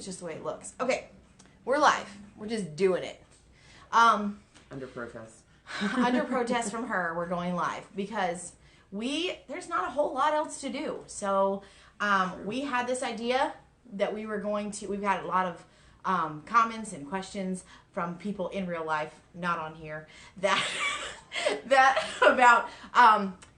it's just the way it looks. Okay, we're live. We're just doing it. Under protest. Under protest from her, we're going live because there's not a whole lot else to do. So we had this idea that we were going to. We've had a lot of comments and questions from people in real life, not on here, that about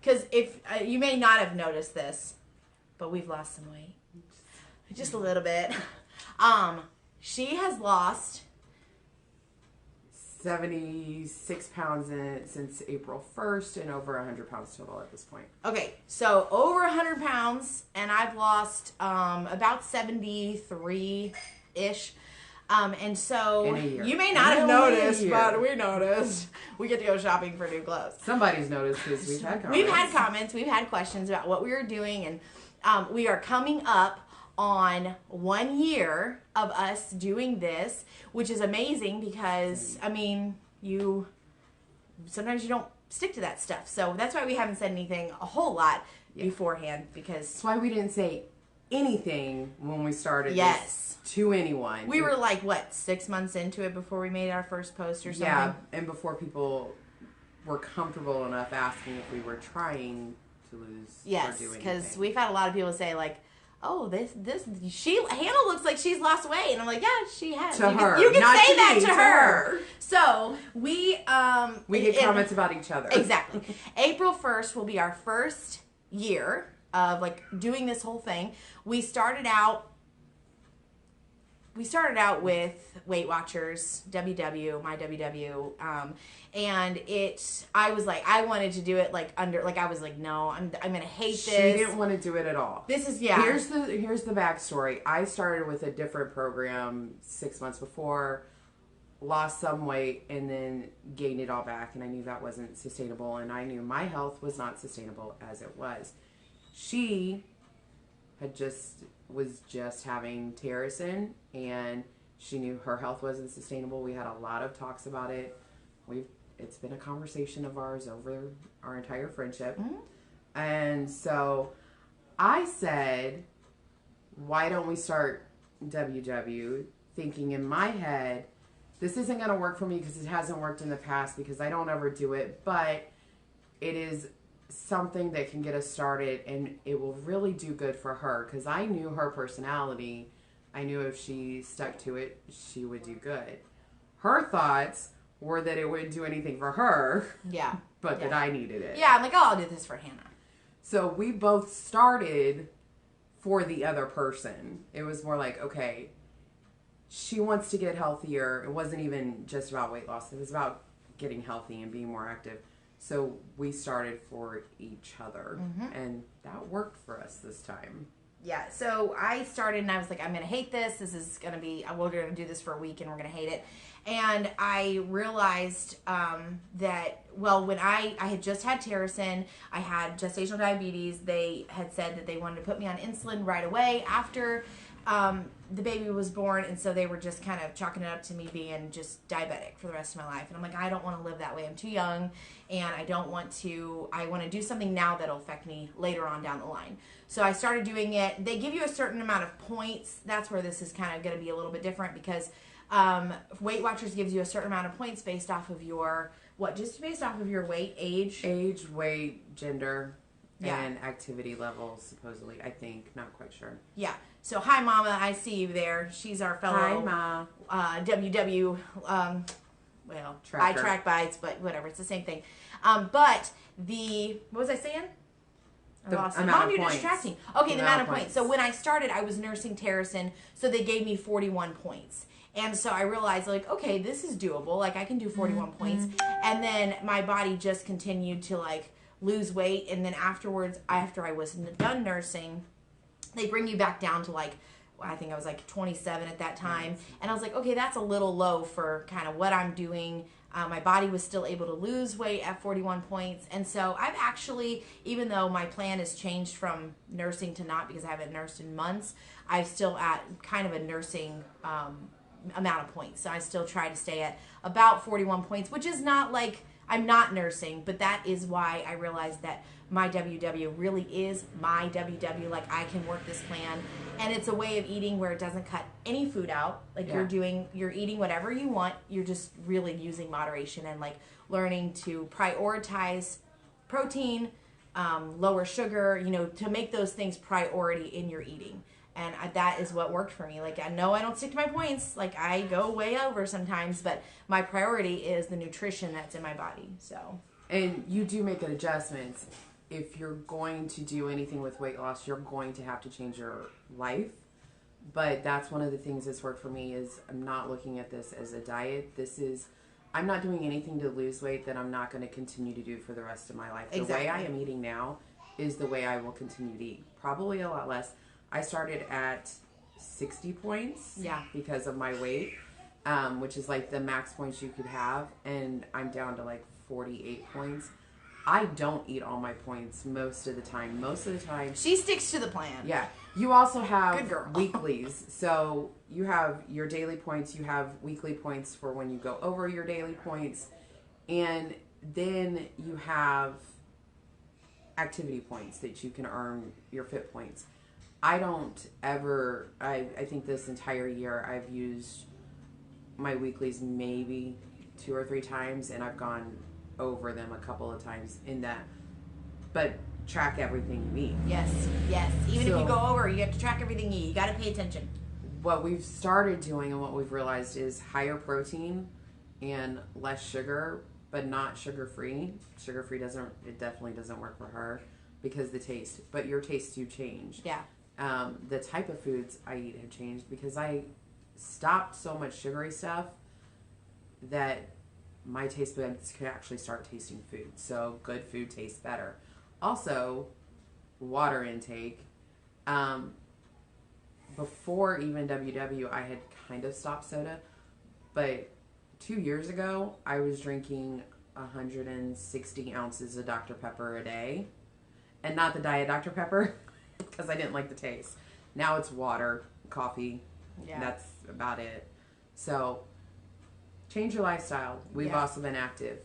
because if you may not have noticed this, but we've lost some weight, just a little bit. She has lost 76 pounds since April 1st and over 100 pounds total at this point. Okay, so over 100 pounds, and I've lost about 73-ish. And so In a year. You may not have noticed, but we noticed. We get to go shopping for new clothes. Somebody's noticed because we've had comments. We've had comments. We've had questions about what we were doing, and we are coming up on 1 year of us doing this, which is amazing because, I mean, sometimes you don't stick to that stuff. So that's why we haven't said anything a whole lot beforehand, because That's why we didn't say anything when we started Yes. this to anyone. we were like, what, 6 months into it before we made our first post or something? Yeah, and before people were comfortable enough asking if we were trying to lose or Yes, do anything. because we've had a lot of people say, like, oh, Hannah looks like she's lost weight. And I'm like, yeah, she has. To her. You can Not say to that me, to to her. her. So we get comments about each other. Exactly. April 1st will be our first year of like doing this whole thing. We started out with Weight Watchers, WW, my WW, and I was like, I wanted to do it I was like, no, I'm gonna hate this. She didn't want to do it at all. This is Here's the backstory. I started with a different program 6 months before, lost some weight, and then gained it all back, and I knew that wasn't sustainable, and I knew my health was not sustainable as it was. She was just having Terrison, and she knew her health wasn't sustainable. We had a lot of talks about it. It's been a conversation of ours over our entire friendship. Mm-hmm. And so I said, why don't we start WW? Thinking in my head, this isn't going to work for me because it hasn't worked in the past because I don't ever do it, but it is something that can get us started, and it will really do good for her because I knew her personality. I knew if she stuck to it, she would do good. Her thoughts were that it wouldn't do anything for her, but that I needed it. Yeah, I'm like, oh, I'll do this for Hannah. So we both started for the other person. It was more like, okay, she wants to get healthier. It wasn't even just about weight loss. It was about getting healthy and being more active. So we started for each other, and that worked for us this time. Yeah, so I started and I was like, I'm going to hate this. This is going to be, we're going to do this for a week and we're going to hate it. And I realized that, well, when I had just had Terrison, I had gestational diabetes. They had said that they wanted to put me on insulin right away after the baby was born, and so they were just kind of chalking it up to me being just diabetic for the rest of my life. And I'm like, I don't want to live that way. I'm too young, and I want to do something now that'll affect me later on down the line. So I started doing it. They give you a certain amount of points. That's where this is kind of going to be a little bit different because Weight Watchers gives you a certain amount of points based off of your, just based off of your weight, age, weight, gender, and activity levels, supposedly. I think, not quite sure. Yeah. So, hi, Mama. I see you there. She's our fellow WW. Tracker. I track bites, but whatever. It's the same thing. But what was I saying? The Mom, amount of you're points. distracting. Okay, the amount of points. So when I started, I was nursing Terrison, so they gave me 41 points. And so I realized, like, okay, this is doable. Like, I can do 41 points. And then my body just continued to, like, lose weight. And then afterwards, after I was done nursing, they bring you back down to, like, I think I was, like, 27 at that time. And I was like, okay, that's a little low for kind of what I'm doing. My body was still able to lose weight at 41 points. And so I've actually, even though my plan has changed from nursing to not because I haven't nursed in months, I'm still at kind of a nursing amount of points. So I still try to stay at about 41 points, which is not like, I'm not nursing, but that is why I realized that my WW really is my WW. Like, I can work this plan, and it's a way of eating where it doesn't cut any food out. Like, Yeah. you're eating whatever you want. You're just really using moderation and like learning to prioritize protein, lower sugar, to make those things priority in your eating. And that is what worked for me. Like, I know I don't stick to my points. Like, I go way over sometimes, but my priority is the nutrition that's in my body. So. And you do make adjustments. If you're going to do anything with weight loss, you're going to have to change your life. But that's one of the things that's worked for me is I'm not looking at this as a diet. I'm not doing anything to lose weight that I'm not going to continue to do for the rest of my life. Exactly. The way I am eating now is the way I will continue to eat. Probably a lot less. I started at 60 points because of my weight, which is like the max points you could have. And I'm down to like 48 points. I don't eat all my points most of the time. Most of the time. She sticks to the plan. Yeah. You also have Good girl. weeklies. So you have your daily points. You have weekly points for when you go over your daily points. And then you have activity points that you can earn your fit points. I don't ever, I think this entire year I've used my weeklies maybe 2 or 3 times, and I've gone over them a couple of times in that. But track everything you eat. Yes. Even if you go over, you have to track everything you eat. You got to pay attention. What we've started doing and what we've realized is higher protein and less sugar, but not sugar-free. Sugar-free definitely doesn't work for her because the taste. But your tastes do change. Yeah. The type of foods I eat have changed because I stopped so much sugary stuff that my taste buds could actually start tasting food. So good food tastes better. Also, water intake. Before even WW, I had kind of stopped soda. But 2 years ago, I was drinking 160 ounces of Dr. Pepper a day. And not the diet Dr. Pepper, because I didn't like the taste. Now it's water, coffee. Yeah. That's about it. So, change your lifestyle. We've also been active.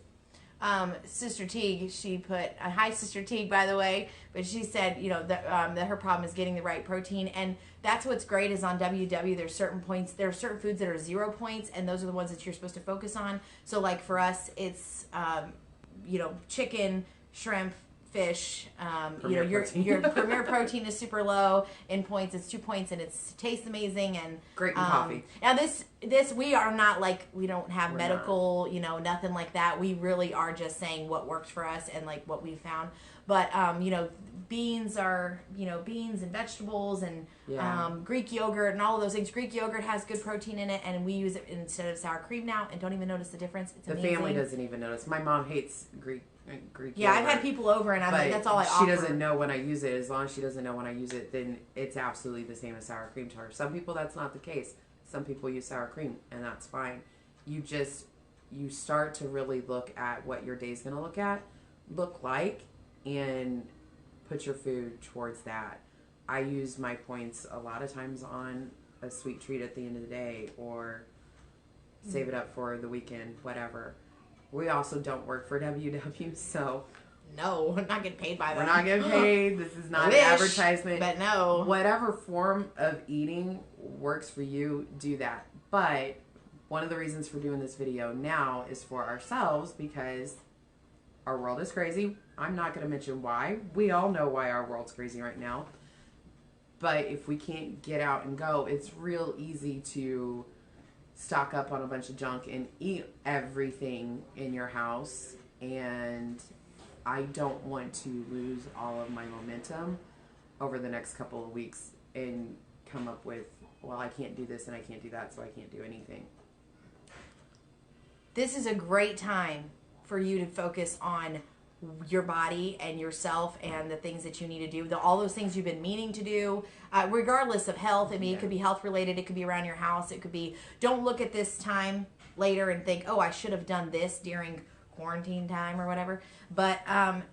Sister Teague, she put, hi Sister Teague, by the way, but she said, that her problem is getting the right protein, and that's what's great is on WW, there are certain foods that are 0 points, and those are the ones that you're supposed to focus on. So like for us, it's, chicken, shrimp, fish, your premier protein is super low in points. It's 2 points and it tastes amazing and great in coffee. Now this we are not like, we don't have medical, nothing like that. We really are just saying what works for us and like what we found. But beans are beans and vegetables and Greek yogurt and all of those things. Greek yogurt has good protein in it, and we use it instead of sour cream now and don't even notice the difference. It's amazing. The family doesn't even notice. My mom hates Greek yogurt. I've had people over and I'm like, that's all I offer. She doesn't know when I use it. As long as she doesn't know when I use it, then it's absolutely the same as sour cream to her. Some people, that's not the case. Some people use sour cream, and that's fine. You start to really look at what your day's going to look like, and put your food towards that. I use my points a lot of times on a sweet treat at the end of the day, or save it up for the weekend, whatever. We also don't work for WW, so... No, we're not getting paid by them. We're not getting paid. This is not an advertisement. But no. Whatever form of eating works for you, do that. But one of the reasons for doing this video now is for ourselves, because our world is crazy. I'm not going to mention why. We all know why our world's crazy right now. But if we can't get out and go, it's real easy to stock up on a bunch of junk and eat everything in your house. And I don't want to lose all of my momentum over the next couple of weeks and come up with, well, I can't do this and I can't do that, so I can't do anything. This is a great time for you to focus on your body and yourself and the things that you need to do. All those things you've been meaning to do, regardless of health. I mean, it could be health related. It could be around your house. It could be, don't look at this time later and think, oh, I should have done this during quarantine time or whatever. But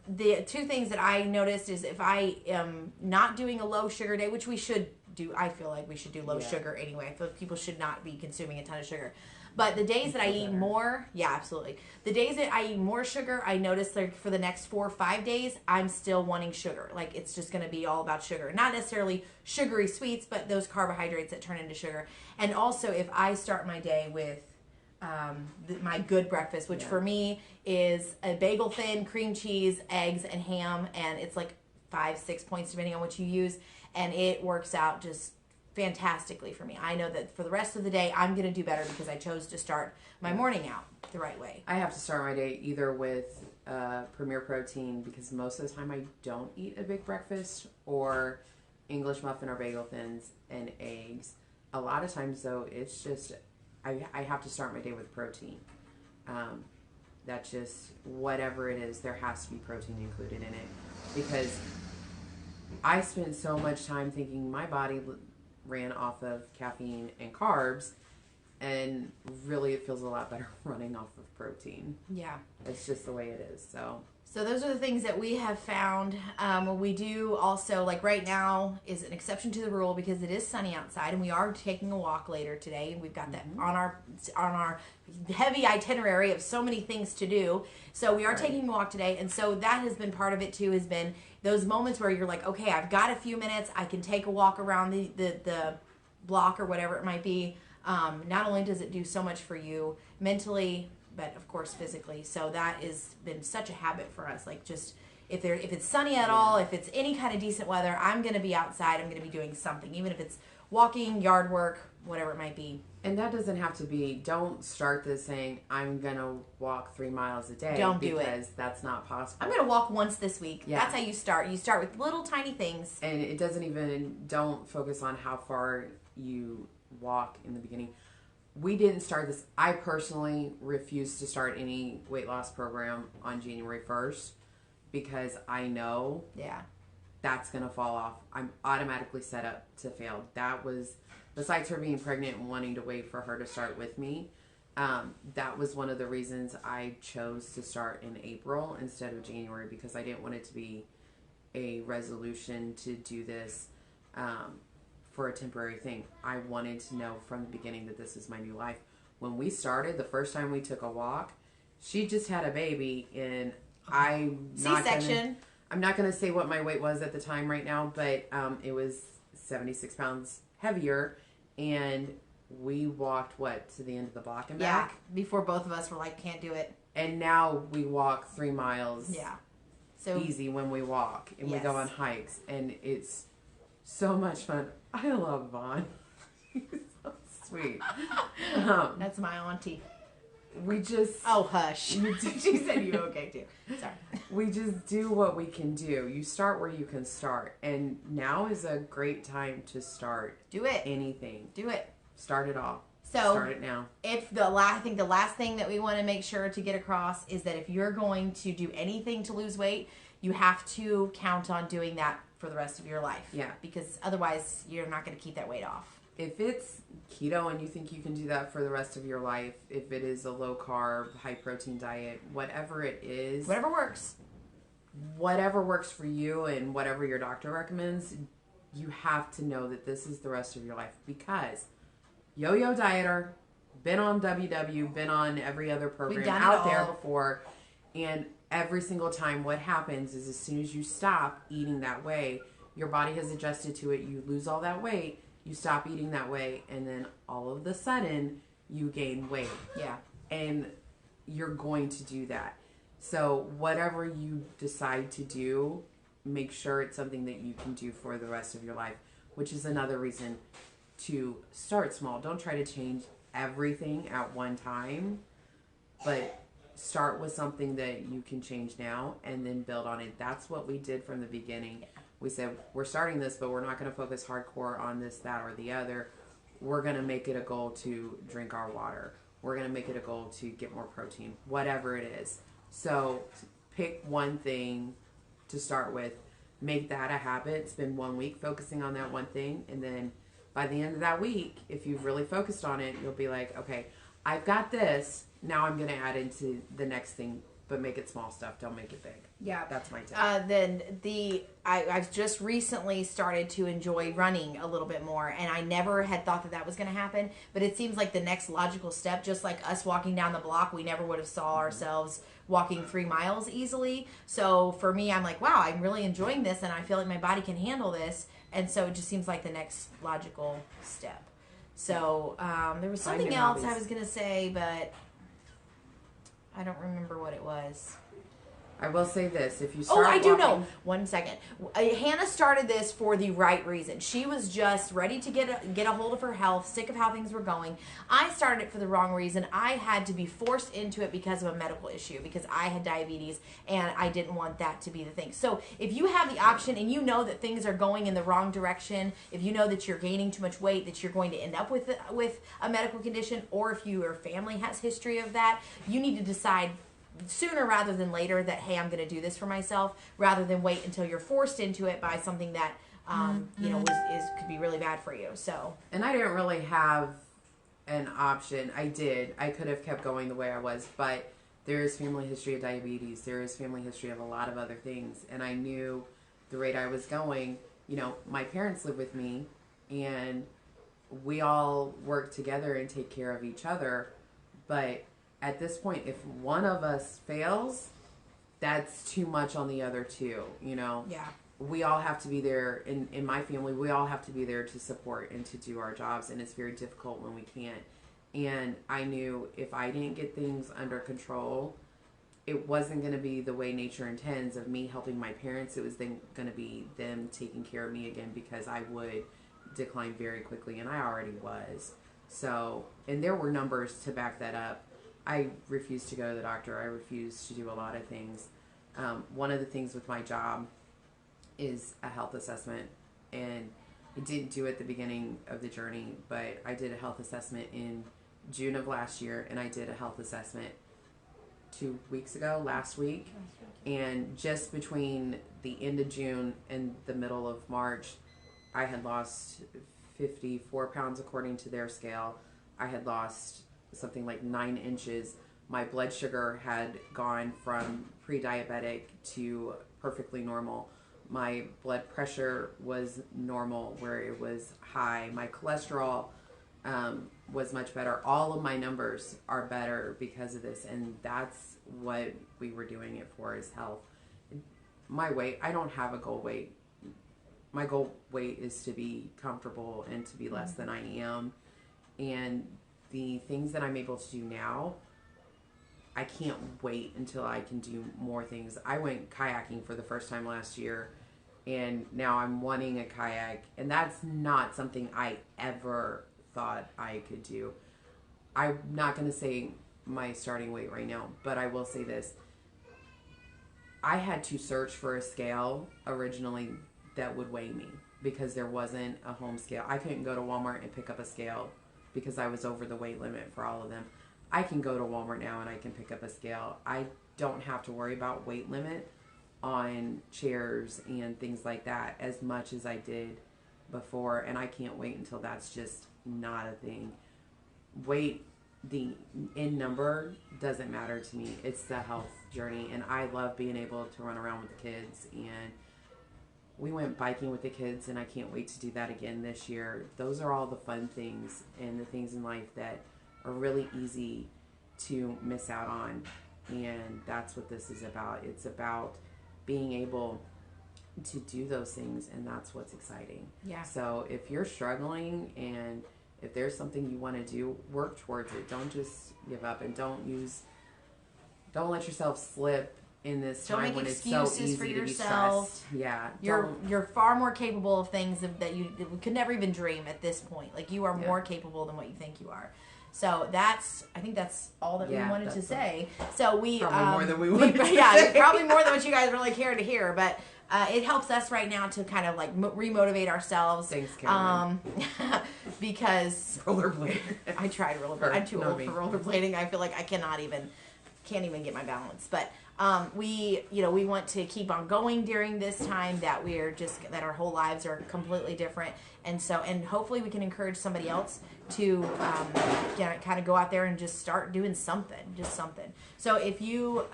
the two things that I noticed is if I am not doing a low sugar day, which we should I feel like we should do low Yeah. sugar anyway. I feel like people should not be consuming a ton of sugar. But the days that I eat more, yeah, absolutely. The days that I eat more sugar, I notice like for the next 4 or 5 days, I'm still wanting sugar. Like it's just going to be all about sugar. Not necessarily sugary sweets, but those carbohydrates that turn into sugar. And also if I start my day with my good breakfast, which for me is a bagel thin, cream cheese, eggs, and ham. And it's like 5-6 points depending on what you use. And it works out just fantastically for me. I know that for the rest of the day, I'm going to do better because I chose to start my morning out the right way. I have to start my day either with Premier Protein because most of the time I don't eat a big breakfast, or English muffin or bagel thins and eggs. A lot of times though, it's just I have to start my day with protein. That's just whatever it is, there has to be protein included in it because I spent so much time thinking my body ran off of caffeine and carbs, and really it feels a lot better running off of protein. Yeah. It's just the way it is. So those are the things that we have found. We do also, like right now is an exception to the rule because it is sunny outside and we are taking a walk later today. We've got that on our heavy itinerary of so many things to do. So we are taking a walk today, and so that has been part of it too, has been those moments where you're like, okay, I've got a few minutes, I can take a walk around the block or whatever it might be. Not only does it do so much for you mentally, but of course physically. So that has been such a habit for us. Like just if it's sunny at all, if it's any kind of decent weather, I'm going to be outside. I'm going to be doing something, even if it's walking, yard work, whatever it might be. And that doesn't have to be, don't start this saying, I'm going to walk 3 miles a day. Don't do it. Because that's not possible. I'm going to walk once this week. Yeah. That's how you start. You start with little tiny things. And it doesn't even, don't focus on how far you walk in the beginning. We didn't start this. I personally refuse to start any weight loss program on January 1st because I know that's going to fall off. I'm automatically set up to fail. That was, besides her being pregnant and wanting to wait for her to start with me, that was one of the reasons I chose to start in April instead of January, because I didn't want it to be a resolution to do this for a temporary thing. I wanted to know from the beginning that this is my new life. When we started, the first time we took a walk, she just had a baby, and C-section. I'm not going to say what my weight was at the time right now, but it was 76 pounds heavier, and we walked, to the end of the block and back? Yeah, before both of us were like, can't do it. And now we walk 3 miles so easy when we walk, and we go on hikes, and it's so much fun. I love Vaughn. He's so sweet. That's my auntie. We just... Oh, hush. She said you okay, too. Sorry. We just do what we can do. You start where you can start. And now is a great time to start. Do it. Anything. Do it. Start it all. So, start it now. I think the last thing that we want to make sure to get across is that if you're going to do anything to lose weight, you have to count on doing that for the rest of your life. Yeah. Because otherwise, you're not going to keep that weight off. If it's keto and you think you can do that for the rest of your life, if it is a low carb, high protein diet, whatever it is. Whatever works. Whatever works for you and whatever your doctor recommends, you have to know that this is the rest of your life. Because yo-yo dieter, been on WW, been on every other program out there before, and every single time what happens is as soon as you stop eating that way, your body has adjusted to it, you lose all that weight, you stop eating that way, and then all of a sudden you gain weight. Yeah. And you're going to do that. So whatever you decide to do, make sure it's something that you can do for the rest of your life, which is another reason to start small. Don't try to change everything at one time, but start with something that you can change now and then build on it. That's what we did from the beginning. Yeah. We said, we're starting this, but we're not going to focus hardcore on this, that, or the other. We're going to make it a goal to drink our water. We're going to make it a goal to get more protein, whatever it is. So pick one thing to start with. Make that a habit. Spend 1 week focusing on that one thing. And then by the end of that week, if you've really focused on it, you'll be like, okay, I've got this. Now I'm going to add into the next thing but make it small stuff. Don't make it big. Yeah. That's my tip. Then I've just recently started to enjoy running a little bit more, and I never had thought that was going to happen, but it seems like the next logical step, just like us walking down the block, we never would have saw ourselves walking 3 miles easily. So for me, I'm like, wow, I'm really enjoying this, and I feel like my body can handle this, and so it just seems like the next logical step. So there was something else I was going to say, but I don't remember what it was. I will say this: if you start, I do know. 1 second. Hannah started this for the right reason. She was just ready to get a hold of her health, sick of how things were going. I started it for the wrong reason. I had to be forced into it because of a medical issue, because I had diabetes, and I didn't want that to be the thing. So if you have the option and you know that things are going in the wrong direction, if you know that you're gaining too much weight, that you're going to end up with a medical condition, or if your family has history of that, you need to decide sooner rather than later that, hey, I'm going to do this for myself, rather than wait until you're forced into it by something that could be really bad for you. So, and I didn't really have an option. I could have kept going the way I was, but there is family history of diabetes. There is family history of a lot of other things, and I knew the rate I was going. My parents live with me, and we all work together and take care of each other, but at this point, if one of us fails, that's too much on the other two, Yeah. We all have to be there. In my family, we all have to be there to support and to do our jobs, and it's very difficult when we can't. And I knew if I didn't get things under control, it wasn't going to be the way nature intends of me helping my parents. It was then going to be them taking care of me again, because I would decline very quickly, and I already was. So, and there were numbers to back that up. I refused to go to the doctor. I refused to do a lot of things. One of the things with my job is a health assessment, and I didn't do it at the beginning of the journey, but I did a health assessment in June of last year, and I did a health assessment last week, and just between the end of June and the middle of March, I had lost 54 pounds according to their scale. I had lost something like 9 inches. My blood sugar had gone from pre-diabetic to perfectly normal. My blood pressure was normal where it was high. My cholesterol was much better. All of my numbers are better because of this, and that's what we were doing it for, is health. My weight, I don't have a goal weight. My goal weight is to be comfortable and to be less than I am. And the things that I'm able to do now, I can't wait until I can do more things. I went kayaking for the first time last year, and now I'm wanting a kayak, and that's not something I ever thought I could do. I'm not going to say my starting weight right now, but I will say this. I had to search for a scale originally that would weigh me, because there wasn't a home scale. I couldn't go to Walmart and pick up a scale because I was over the weight limit for all of them. I can go to Walmart now and I can pick up a scale. I don't have to worry about weight limit on chairs and things like that as much as I did before, and I can't wait until that's just not a thing. Weight, the in number, doesn't matter to me. It's the health journey, and I love being able to run around with the kids, and we went biking with the kids, and I can't wait to do that again this year. Those are all the fun things and the things in life that are really easy to miss out on. And that's what this is about. It's about being able to do those things, and that's what's exciting. Yeah. So if you're struggling and if there's something you want to do, work towards it. Don't just give up, and don't let yourself slip in this time when it's so easy for to yourself. be stressed. Yeah. You're far more capable of things that you could never even dream at this point. Like, you are more capable than what you think you are. So I think that's all that we wanted to say. So we probably more than we wanted to say. Probably more than what you guys really care to hear, but it helps us right now to kind of like re-motivate ourselves. Thanks, Cameron. Because rollerblade. I tried rollerblading. I'm too old for rollerblading. I feel like I cannot even can't even get my balance. But we want to keep on going during this time, that that our whole lives are completely different. And hopefully we can encourage somebody else to kind of go out there and just start doing something. So if you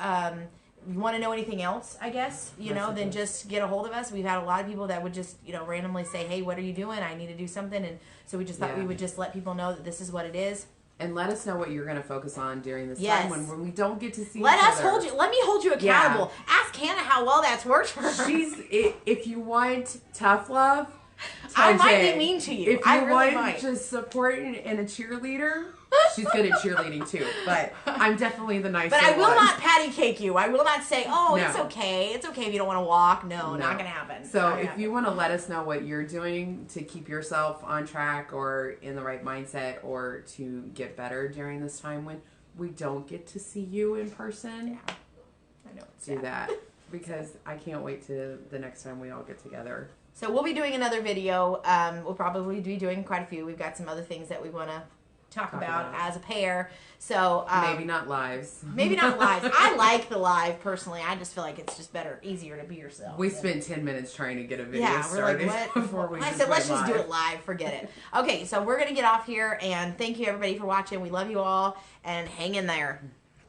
want to know anything else, I guess, then just get a hold of us. We've had a lot of people that would just, randomly say, hey, what are you doing? I need to do something. And so we just thought we would just let people know that this is what it is. And let us know what you're going to focus on during this time when we don't get to see Let me hold you accountable. Yeah. Ask Hannah how well that's worked for her. If you want tough love, I might be mean to you. If you want just support and a cheerleader, she's good at cheerleading too. But I'm definitely the nicer one. But I will not patty cake you. I will not say, it's okay. It's okay if you don't want to walk. No, not going to happen. So if you want to let us know what you're doing to keep yourself on track or in the right mindset or to get better during this time when we don't get to see you in person, I know. Do that. Because I can't wait to the next time we all get together. So we'll be doing another video. We'll probably be doing quite a few. We've got some other things that we want to talk about as a pair. So maybe not lives. Maybe not lives. I like the live personally. I just feel like it's just easier to be yourself. We spent 10 minutes trying to get a video started. Like, what? Before we I said, let's just do it live. Forget it. Okay, so we're going to get off here, and thank you everybody for watching. We love you all, and hang in there.